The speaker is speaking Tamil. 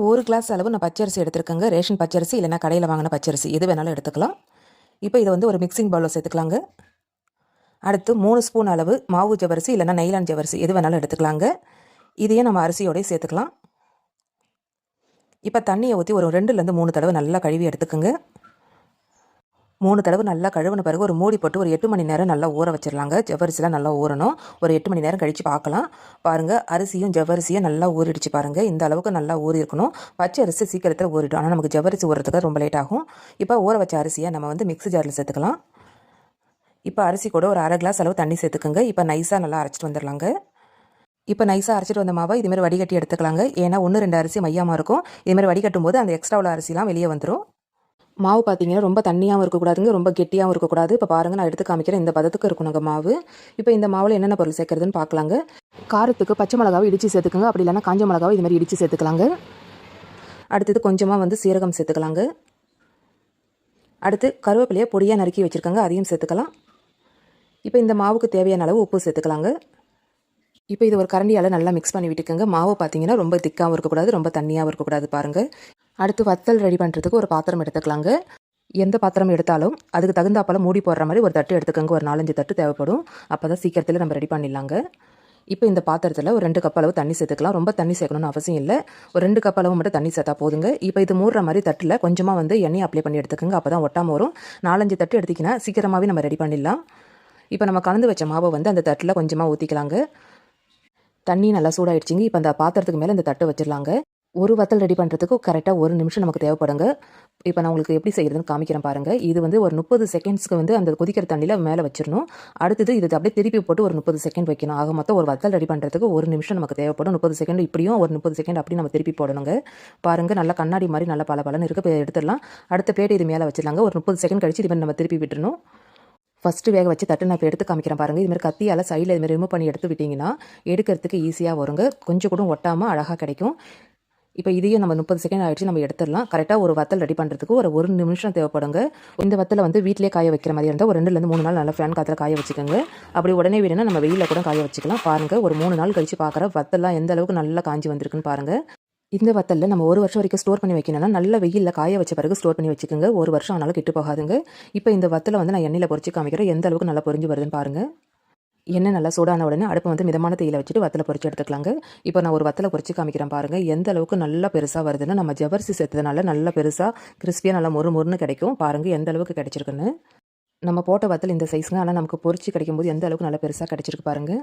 ஒரு கிளாஸ் அளவு நான் பச்சரிசி எடுத்துருக்கேங்க. ரேஷன் பச்சரிசி இல்லைனா கடையில் வாங்கின பச்சரிசி எது வேணாலும் எடுத்துக்கலாம். இப்போ இதை வந்து ஒரு மிக்சிங் பவுலில் சேர்த்துக்கலாங்க. அடுத்து 3 ஸ்பூன் அளவு மாவு ஜவரிசி இல்லைனா நைலான் ஜவரிசி எது வேணாலும் எடுத்துக்கலாங்க. இதையும் நம்ம அரிசியோடய சேர்த்துக்கலாம். இப்போ தண்ணியை ஊற்றி ஒரு 2லேருந்து 3 தடவை நல்லா கழுவி எடுத்துக்கோங்க. 3 தடவை நல்லா கழுவின பிறகு ஒரு மூடி போட்டு ஒரு 8 மணி நேரம் நல்லா ஊற வச்சிடலாங்க. ஜவ்வரிசிலாம் நல்லா ஊறணும். ஒரு 8 மணி நேரம் கழித்து பார்க்கலாம். பாருங்கள், அரிசியும் ஜவ்வரிசியும் நல்லா ஊறிடுச்சு பாருங்கள். இந்த அளவுக்கு நல்லா ஊறி இருக்கணும். பச்சை அரிசி சீக்கிரத்தில் ஊறிடும். ஆனால் நமக்கு ஜவ்வரிசி ஊறுறதுக்கு ரொம்ப லேட் ஆகும். இப்போ ஊற வச்ச அரிசியை நம்ம வந்து மிக்ஸி ஜாரில் சேர்த்துக்கலாம். இப்போ அரிசி கூட ஒரு 1/2 கிளாஸ் அளவு தண்ணி சேர்த்துக்கோங்க. இப்போ நைஸாக நல்லா அரைச்சிட்டு வந்துடலாங்க. இப்போ நைஸாக அரைச்சிட்டு வந்த மாவை இதுமாதிரி வடிகட்டி எடுத்துக்கலாங்க. ஏன்னா 1-2 அரிசி மையமாக இருக்கும். இதுமாதிரி வடிகட்டும் போது அந்த எக்ஸ்ட்ரா உள்ள அரிசிலாம் வெளியே வந்துடும். மாவு பார்த்தீங்கன்னா ரொம்ப தண்ணியாகவும் இருக்கக்கூடாதுங்க, ரொம்ப கெட்டியாகவும் இருக்கக்கூடாது. இப்போ பாருங்கள், நான் எடுத்து காமிக்கிறேன். இந்த பதத்துக்கு இருக்கணுங்க மாவு. இப்போ இந்த மாவில் என்னென்ன பொருள் சேர்க்குறதுன்னு பார்க்கலாங்க. காரத்துக்கு பச்சை மிளகாவை இடித்து சேர்த்துக்கோங்க. அப்படி இல்லைனா காஞ்ச மிளகாவை இது மாதிரி இடித்து சேர்த்துக்கலாங்க. அடுத்தது கொஞ்சமாக வந்து சீரகம் சேர்த்துக்கலாங்க. அடுத்து கருவேப்பிலையை பொடியாக நறுக்கி வச்சுருக்காங்க, அதையும் சேர்த்துக்கலாம். இப்போ இந்த மாவுக்கு தேவையான அளவு உப்பு சேர்த்துக்கலாங்க. இப்போ இது ஒரு கரண்டியால் நல்லா மிக்ஸ் பண்ணி விட்டுக்கோங்க. மாவு பார்த்தீங்கன்னா ரொம்ப திக்காகவும் இருக்கக்கூடாது, ரொம்ப தண்ணியாகவும் இருக்கக்கூடாது பாருங்கள். அடுத்து வத்தல் ரெடி பண்ணுறதுக்கு ஒரு பாத்திரம் எடுத்துக்கலாங்க. எந்த பாத்திரம் எடுத்தாலும் அதுக்கு தகுந்தாப்பால் மூடி போடுற மாதிரி ஒரு தட்டு எடுத்துக்கோங்க. ஒரு 4-5 தட்டு தேவைப்படும். அப்போ தான் சீக்கிரத்தில் நம்ம ரெடி பண்ணிடலாங்க. இப்போ இந்த பாத்திரத்தில் ஒரு 2 கப் அளவு தண்ணி சேர்த்துக்கலாம். ரொம்ப தண்ணி சேர்க்கணும்னு அவசியம் இல்லை. ஒரு 2 கப் அளவு மட்டும் தண்ணி சேர்த்தா போதுங்க. இப்போ இது மூடுற மாதிரி தட்டில் கொஞ்சமாக வந்து எண்ணெய் அப்ளை பண்ணி எடுத்துக்கோங்க. அப்போ தான் ஒட்டாமல் வரும். 4-5 தட்டு எடுத்திங்கன்னா சீக்கிரமாகவே நம்ம ரெடி பண்ணிடலாம். இப்போ நம்ம கலந்து வச்ச மாவை வந்து அந்த தட்டில் கொஞ்சமாக ஊற்றிக்கலாங்க. தண்ணி நல்லா சூடாயிடுச்சிங்க. இப்போ அந்த பாத்திரத்துக்கு மேலே இந்த தட்டு வச்சிடலாங்க. ஒரு வத்தல் ரெடி பண்ணுறதுக்கு கரெக்டாக 1 நிமிஷம் நமக்கு தேவைப்படுங்க. இப்போ நான் உங்களுக்கு எப்படி செய்கிறதுன்னு காமிக்கிறேன் பாருங்கள். இது வந்து ஒரு 30 செகண்ட்ஸ்க்கு வந்து அந்த கொதிக்கிற தண்ணியில் மேலே வச்சிடணும். அடுத்தது இது அப்படியே திருப்பி போட்டு ஒரு 30 செகண்ட் வைக்கணும். ஆக மொத்தம் ஒரு வத்தல் ரெடி பண்ணுறதுக்கு 1 நிமிஷம் நமக்கு தேவைப்படும். 30 செகண்ட் இப்படியும் ஒரு 30 செகண்ட் அப்படி நம்ம திருப்பி போடணுங்க. பாருங்கள், நல்லா கண்ணாடி மாதிரி நல்லா பலன்னு இருக்க எடுத்துடலாம். அடுத்த பிளேட் இது மேலே வச்சிடலாங்க. ஒரு 30 செகண்ட் கழிச்சு இது மாதிரி நம்ம திருப்பி விட்டுறணும். ஃபஸ்ட்டு வேக வச்சு தட்டு நான் இப்போ எடுத்து காமிக்கிறேன் பாருங்கள். இதுமாதிரி கத்தியால் சைடில் இதுமாதிரி ரிமூவ் பண்ணி எடுத்து விட்டிங்கன்னா எடுக்கிறதுக்கு ஈஸியாக வருங்க. கொஞ்சம் கூட ஒட்டாமல் அழகாக கிடைக்கும். இப்போ இதையும் நம்ம 30 செகண்ட் ஆகிடுச்சு, நம்ம எடுத்துடலாம். கரெக்டாக ஒரு வத்தல் ரெடி பண்ணுறதுக்கு ஒரு 1 நிமிஷம் தேவைப்படுங்க. இந்த வத்தலை வந்து வீட்டிலே காய வைக்கிற மாதிரி இருந்தால் ஒரு 2லேருந்து 3 நாள் நல்லா ஃபேன் காற்றுல காய வச்சுக்கோங்க. அப்படி உடனே வேணும்னா நம்ம வெயிலில் கூட காய வச்சுக்கலாம். பாருங்கள், ஒரு 3 நாள் கழிச்சு பார்க்குற வத்தல்லாம் எந்த அளவுக்கு நல்லா காஞ்சி வந்திருக்குன்னு பாருங்கள். இந்த வத்தலில் நம்ம 1 வருஷம் வரைக்கும் ஸ்டோர் பண்ணி வைக்கணும்னா நல்ல வெயிலில் காய வச்ச பிறகு ஸ்டோர் பண்ணி வச்சுக்கோங்க. 1 வருஷம் ஆனாலும் கெட்டு போகாதுங்க. இப்போ இந்த வத்தலை வந்து நான் எண்ணெயில் பொரிச்சு காமிக்கிறேன். எந்த அளவுக்கு நல்லா பொரிஞ்சு வருதுன்னு பாருங்கள். எண்ணெய் நல்லா சூடான உடனே அடுப்பை வந்து மிதமான தீயில வச்சுட்டு வத்தலை பொரிச்சு எடுத்துக்கலாங்க. இப்போ நான் ஒரு வத்தலை பொரிச்சு காமிக்கிறேன் பாருங்கள். எந்த அளவுக்கு நல்லா பெருசாக வருதுன்னு, நம்ம ஜவ்வரிசி சேர்த்ததுனால நல்லா பெருசாக கிறிஸ்பியாக நல்லா மொறுன்னு கிடைக்கும். பாருங்கள் எந்த அளவுக்கு கிடைச்சிருக்குன்னு. நம்ம போட்ட வத்தல் இந்த சைஸுங்க. ஆனால் நமக்கு பொரிச்சு கிடைக்கும்போது எந்த அளவுக்கு நல்லா பெருசாக கிடைச்சிருக்கு பாருங்கள்.